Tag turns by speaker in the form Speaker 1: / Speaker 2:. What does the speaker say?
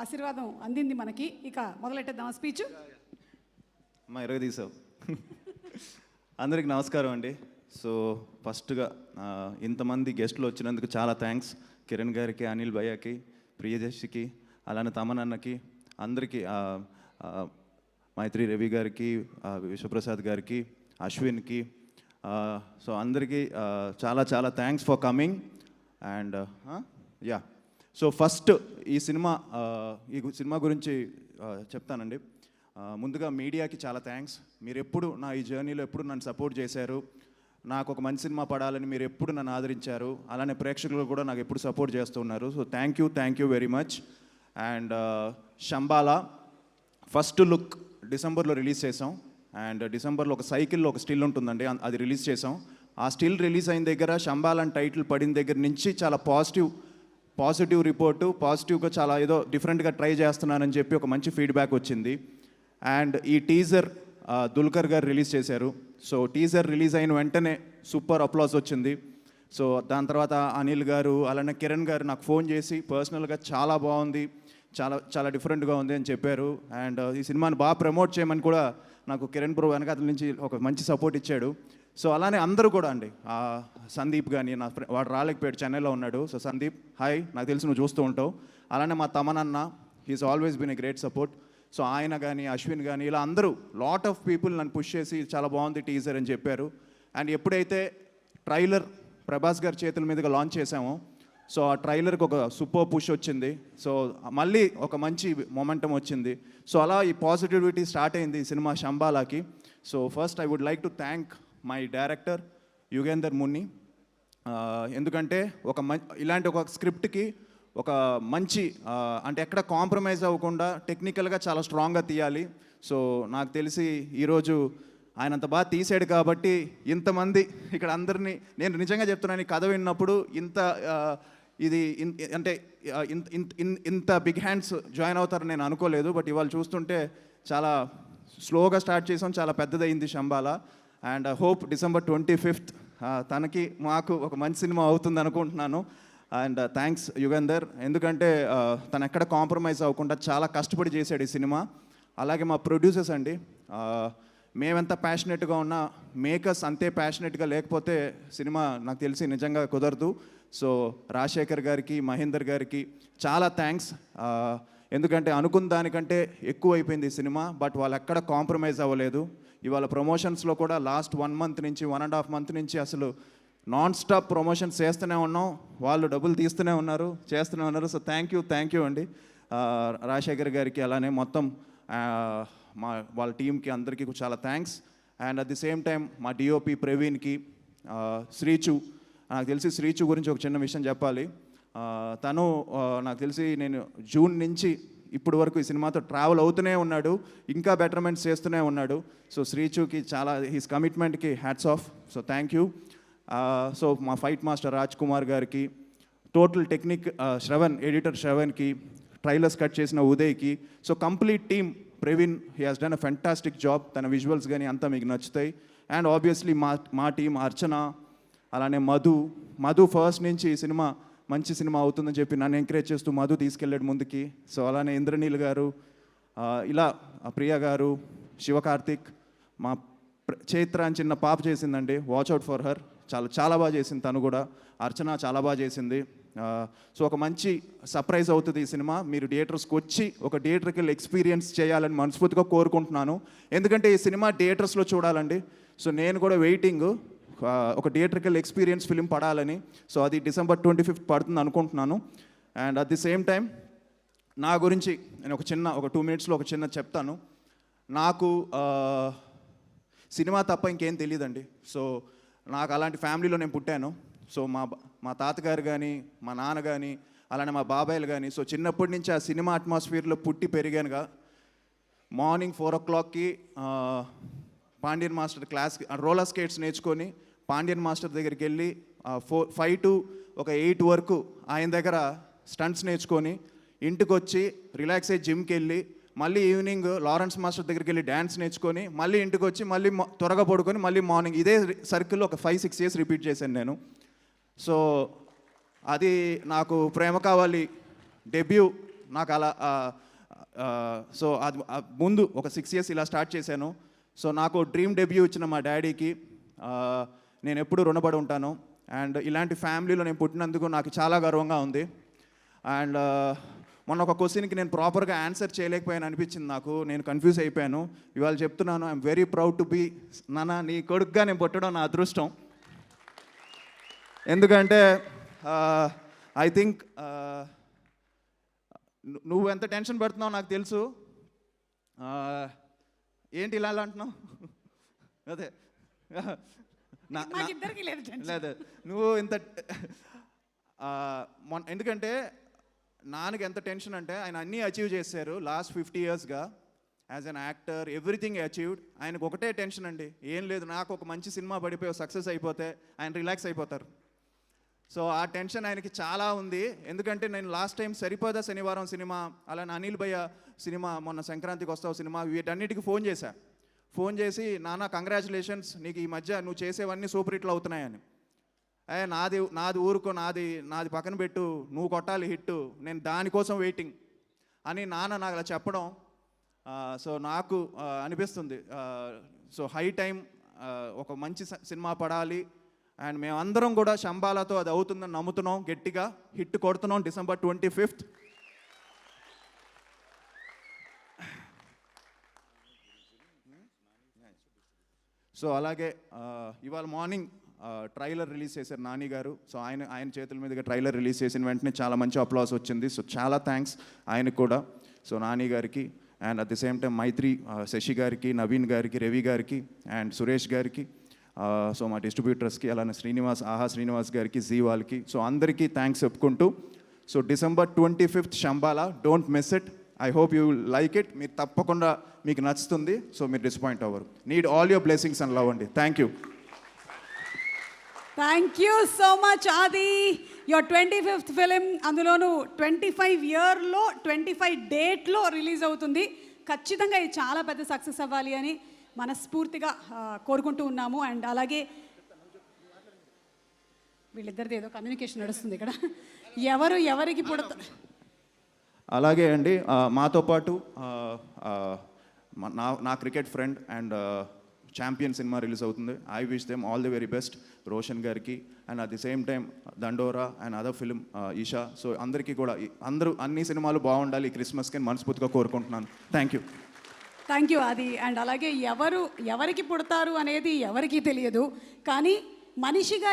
Speaker 1: ఆశీర్వాదం అందింది మనకి. ఇక మొదలెట్టేద్దాం స్పీచ్.
Speaker 2: అమ్మా తీసావు. అందరికి నమస్కారం అండి. సో ఫస్ట్గా ఇంతమంది గెస్టులు వచ్చినందుకు చాలా థ్యాంక్స్. కిరణ్ గారికి, అనిల్ భయ్యకి, ప్రియదర్శికి, అలానే తమనన్నకి, అందరికీ, మైత్రి రవి గారికి, విశ్వప్రసాద్ గారికి, అశ్విన్కి, సో అందరికీ చాలా చాలా thanks for coming. And yeah, so first ఈ సినిమా గురించి చెప్తానండి. ముందుగా మీడియాకి చాలా థ్యాంక్స్. మీరు ఎప్పుడు నా ఈ జర్నీలో ఎప్పుడు నన్ను సపోర్ట్ చేశారు. నాకు ఒక మంచి సినిమా పడాలని మీరు ఎప్పుడు నన్ను ఆదరించారు. అలానే ప్రేక్షకులు కూడా నాకు ఎప్పుడు సపోర్ట్ చేస్తున్నారు. So thank you very much. And Shambhala first look డిసెంబర్లో రిలీజ్ చేసాం. అండ్ డిసెంబర్లో ఒక సైకిల్లో ఒక స్టిల్ ఉంటుందండి, అది రిలీజ్ చేసాం. ఆ స్టిల్ రిలీజ్ అయిన దగ్గర శంబాలా అని టైటిల్ పడిన దగ్గర నుంచి చాలా పాజిటివ్ రిపోర్టు, పాజిటివ్గా చాలా ఏదో డిఫరెంట్గా ట్రై చేస్తున్నానని చెప్పి ఒక మంచి ఫీడ్బ్యాక్ వచ్చింది. అండ్ ఈ టీజర్ దుల్కర్ గారు రిలీజ్ చేశారు. సో టీజర్ రిలీజ్ అయిన వెంటనే సూపర్ అప్లాస్ వచ్చింది. సో దాని తర్వాత అనిల్ గారు, అలానే కిరణ్ గారు నాకు ఫోన్ చేసి పర్సనల్గా చాలా బాగుంది, చాలా చాలా డిఫరెంట్గా ఉంది అని చెప్పారు. అండ్ ఈ సినిమాని బాగా ప్రమోట్ చేయమని కూడా నాకు కిరణ్ బ్రో వెనకాల నుంచి ఒక మంచి సపోర్ట్ ఇచ్చాడు. సో అలానే అందరూ కూడా అండి, సందీప్ కానీ, వాడు రాలేకపోయాడు, చెన్నైలో ఉన్నాడు. సో సందీప్, హాయ్, నాకు తెలిసి నువ్వు చూస్తూ ఉంటావు. అలానే మా తమనన్న, he's always been a great support. So ఆయన కానీ, అశ్విన్ కానీ, ఇలా అందరూ లాట్ ఆఫ్ పీపుల్ నన్ను పుష్ చేసి చాలా బాగుంది టీజర్ అని చెప్పారు. అండ్ ఎప్పుడైతే ట్రైలర్ ప్రభాస్ గారి చేతుల మీదుగా లాంచ్ చేసామో, సో ఆ ట్రైలర్కి ఒక సూపర్ పుష్ వచ్చింది. సో మళ్ళీ ఒక మంచి మొమెంటం వచ్చింది. సో అలా ఈ పాజిటివిటీ స్టార్ట్ అయింది ఈ సినిమా శంబాలాకి. So first I would like to thank my director Yugandhar Muni. ఎందుకంటే ఇలాంటి ఒక స్క్రిప్ట్కి ఒక మంచి అంటే ఎక్కడ కాంప్రమైజ్ అవ్వకుండా టెక్నికల్గా చాలా స్ట్రాంగ్గా తీయాలి. సో నాకు తెలిసి ఈరోజు ఆయన అంత బాగా తీసాడు కాబట్టి ఇంతమంది ఇక్కడ అందరినీ, నేను నిజంగా చెప్తున్నాను, ఈ కథ విన్నప్పుడు ఇంత బిగ్ హ్యాండ్స్ జాయిన్ అవుతారని నేను అనుకోలేదు. బట్ ఇవాళ చూస్తుంటే చాలా స్లోగా స్టార్ట్ చేసాం, చాలా పెద్దదైంది Shambhala. And hope December 25th తనకి మాకు ఒక మంచి సినిమా అవుతుంది అనుకుంటున్నాను. అండ్ థ్యాంక్స్ యుగేందర్, ఎందుకంటే తను ఎక్కడ కాంప్రమైజ్ అవ్వకుండా చాలా కష్టపడి చేశాడు ఈ సినిమా. అలాగే మా ప్రొడ్యూసర్స్ అండి, మేమెంత ప్యాషనెట్గా ఉన్నా మేకర్స్ అంతే ప్యాషనెట్గా లేకపోతే సినిమా నాకు తెలిసి నిజంగా కుదరదు. సో రాజశేఖర్ గారికి, మహేందర్ గారికి చాలా థ్యాంక్స్. ఎందుకంటే అనుకున్న దానికంటే ఎక్కువ అయిపోయింది ఈ సినిమా, బట్ వాళ్ళు ఎక్కడ కాంప్రమైజ్ అవ్వలేదు. ఇవాళ ప్రమోషన్స్లో కూడా లాస్ట్ 1 month నుంచి 1.5 month నుంచి అసలు నాన్ స్టాప్ ప్రమోషన్స్ చేస్తూనే ఉన్నాం. వాళ్ళు డబ్బులు తీస్తూనే ఉన్నారు, చేస్తూనే ఉన్నారు. సో థ్యాంక్ యూ అండి రాజశేఖర్ గారికి, అలానే మొత్తం వాళ్ళ టీంకి అందరికీ చాలా thanks. And at the same time మా డిఓపి ప్రవీణ్కి, శ్రీచు, నాకు తెలిసి శ్రీచు గురించి ఒక చిన్న విషయం చెప్పాలి. తను నాకు తెలిసి నేను జూన్ నుంచి ఇప్పటి వరకు ఈ సినిమాతో ట్రావెల్ అవుతూనే ఉన్నాడు, ఇంకా బెటర్మెంట్స్ చేస్తూనే ఉన్నాడు. సో శ్రీచుకి చాలా, హీస్ కమిట్మెంట్కి hats off. So thank you. So మా ఫైట్ మాస్టర్ రాజ్ కుమార్ గారికి, టోటల్ టెక్నిక్ శ్రవణ్, ఎడిటర్ శ్రవణ్కి, ట్రైలర్స్ కట్ చేసిన ఉదయ్కి, so complete team, Praveen, he has done a fantastic job. తన విజువల్స్ కానీ అంతా మీకు నచ్చుతాయి. అండ్ ఆబ్వియస్లీ మా టీం అర్చన, అలానే మధు ఫస్ట్ నుంచి ఈ సినిమా మంచి సినిమా అవుతుందని చెప్పి నన్ను ఎంకరేజ్ చేస్తూ మధు తీసుకెళ్ళాడు ముందుకి. సో అలానే ఇంద్రనీల్ గారు, ఇలా ప్రియా గారు, శివకార్తిక్, మా చైత్ర అని చిన్న పాప చేసిందండి, వాచ్ అవుట్ ఫర్ హర్, చాలా బాగా చేసింది తను కూడా. అర్చన చాలా బాగా చేసింది. సో ఒక మంచి సర్ప్రైజ్ అవుతుంది ఈ సినిమా. మీరు థియేటర్స్కి వచ్చి ఒక థియేటర్కి ఎక్స్పీరియన్స్ చేయాలని మనస్ఫూర్తిగా కోరుకుంటున్నాను. ఎందుకంటే ఈ సినిమా థియేటర్స్లో చూడాలండి. సో నేను కూడా వెయిటింగ్ ఒక థియేటర్కల్ ఎక్స్పీరియన్స్ ఫిలిం పడాలని. సో అది డిసెంబర్ 25th పడుతుంది అనుకుంటున్నాను. And at the same time నా గురించి నేను ఒక 2 minutesలో ఒక చిన్న చెప్తాను. నాకు సినిమా తప్ప ఇంకేం తెలియదండి. సో నాకు అలాంటి ఫ్యామిలీలో నేను పుట్టాను. సో మా తాతగారు కానీ, మా నాన్న కానీ, అలానే మా బాబాయిలు కానీ, సో చిన్నప్పటి నుంచి ఆ సినిమా అట్మాస్ఫియర్లో పుట్టి పెరిగానుగా. మార్నింగ్ 4 o'clockకి పాండ్యన్ మాస్టర్ క్లాస్కి రోలర్ స్కేట్స్ నేర్చుకొని పాండ్యన్ మాస్టర్ దగ్గరికి వెళ్ళి 5 to 8 వరకు ఆయన దగ్గర స్టంట్స్ నేర్చుకొని ఇంటికి వచ్చి రిలాక్స్ అయ్యి జిమ్కి వెళ్ళి మళ్ళీ ఈవినింగ్ లారెన్స్ మాస్టర్ దగ్గరికి వెళ్ళి డ్యాన్స్ నేర్చుకొని మళ్ళీ ఇంటికి వచ్చి మళ్ళీ త్వరగా పడుకొని మళ్ళీ మార్నింగ్ ఇదే సర్కిల్లో ఒక 5-6 years రిపీట్ చేశాను నేను. సో అది నాకు ప్రేమ కావాలి డెబ్యూ నాకు అలా సో అది ముందు ఒక 6 years ఇలా స్టార్ట్ చేశాను. సో నాకు డ్రీమ్ డెబ్యూ ఇచ్చిన మా డాడీకి నేను ఎప్పుడూ రుణపడి ఉంటాను. అండ్ ఇలాంటి ఫ్యామిలీలో నేను పుట్టినందుకు నాకు చాలా గర్వంగా ఉంది. అండ్ మొన్న ఒక క్వశ్చన్కి నేను ప్రాపర్గా ఆన్సర్ చేయలేకపోయాను అనిపించింది నాకు. నేను కన్ఫ్యూజ్ అయిపోయాను. ఇవాళ చెప్తున్నాను, I'm very proud to be నాన్న నీ కొడుకుగా నేను పుట్టడం నా అదృష్టం. ఎందుకంటే ఐ థింక్ నువ్వు ఎంత టెన్షన్ పడుతున్నావు నాకు తెలుసు. ఏంటి ఇలా అంటున్నావు? అదే
Speaker 1: మాకిద్దరికీ లేదు tension.
Speaker 2: లేదు నువ్వు ఇంత ఎందుకంటే నాన్నకి ఎంత టెన్షన్ అంటే ఆయన అన్నీ అచీవ్ చేశారు లాస్ట్ 50 yearsగా as an actor. Everything achieved. ఆయనకు ఒకటే టెన్షన్ అండి, ఏం లేదు నాకు ఒక మంచి సినిమా పడిపోయి సక్సెస్ అయిపోతే ఆయన రిలాక్స్ అయిపోతారు. సో ఆ టెన్షన్ ఆయనకి చాలా ఉంది. ఎందుకంటే నేను లాస్ట్ టైం సరిపోదా శనివారం సినిమా, అలానే అనిల్ భయ్య సినిమా, మొన్న సంక్రాంతికి వస్తావు సినిమా, వీటన్నిటికీ ఫోన్ చేసి నాన్న కంగ్రాచులేషన్స్, నీకు ఈ మధ్య నువ్వు చేసేవన్నీ సూపర్ హిట్లు అవుతున్నాయని. నాది ఊరుకో, నాది పక్కన పెట్టు, నువ్వు కొట్టాలి హిట్, నేను దానికోసం వెయిటింగ్ అని నాన్న నాకు అలా చెప్పడం. సో నాకు అనిపిస్తుంది సో హై టైం ఒక మంచి సినిమా పడాలి. అండ్ మేమందరం కూడా శంబాలతో అది అవుతుందని నమ్ముతున్నాం, గట్టిగా హిట్ కొడుతున్నాం December 25th. సో అలాగే ఇవాళ మార్నింగ్ ట్రైలర్ రిలీజ్ చేశారు నాని గారు. సో ఆయన చేతుల మీదుగా ట్రైలర్ రిలీజ్ చేసిన వెంటనే చాలా మంచి అప్లాస్ వచ్చింది. సో చాలా థ్యాంక్స్ ఆయనకు కూడా, సో నాని గారికి. And at the same time Mythri, Sasi గారికి, నవీన్ గారికి, రవి గారికి అండ్ సురేష్ గారికి, సో మా డిస్ట్రిబ్యూటర్స్కి, అలానే ఆహా శ్రీనివాస్ గారికి, జీ వాళ్ళకి, సో అందరికీ థ్యాంక్స్ చెప్పుకుంటూ, so December 25th Shambhala, don't miss it. I hope you like it. మీరు తప్పకుండా మీకు నచ్చుతుంది. సో మీరు డిసప్పాయింట్ అవ్వరు. Need all your blessings and love అండి. Thank you.
Speaker 1: Thank you so much Aadi. Your 25th film, అందులోనూ 25 yearలో 25 dateలో రిలీజ్ అవుతుంది. ఖచ్చితంగా ఇది చాలా పెద్ద సక్సెస్ అవ్వాలి అని మనస్ఫూర్తిగా కోరుకుంటూ ఉన్నాము. అండ్ అలాగే వీళ్ళిద్దరిది ఏదో కమ్యూనికేషన్ నడుస్తుంది ఇక్కడ, ఎవరికి పుడతారు.
Speaker 2: అలాగే అండి, మాతో పాటు నా cricket friend and champion cinema release అవుతుంది. I wish them all the very best, Roshan గారికి. And at the same time Dandora and other film Eesha. So అందరికీ కూడా అన్ని సినిమాలు బాగుండాలి ఈ క్రిస్మస్కి మనస్ఫూర్తిగా కోరుకుంటున్నాను. థ్యాంక్ యూ
Speaker 1: అది. అండ్ అలాగే ఎవరికి పుడతారు అనేది ఎవరికీ తెలియదు, కానీ మనిషిగా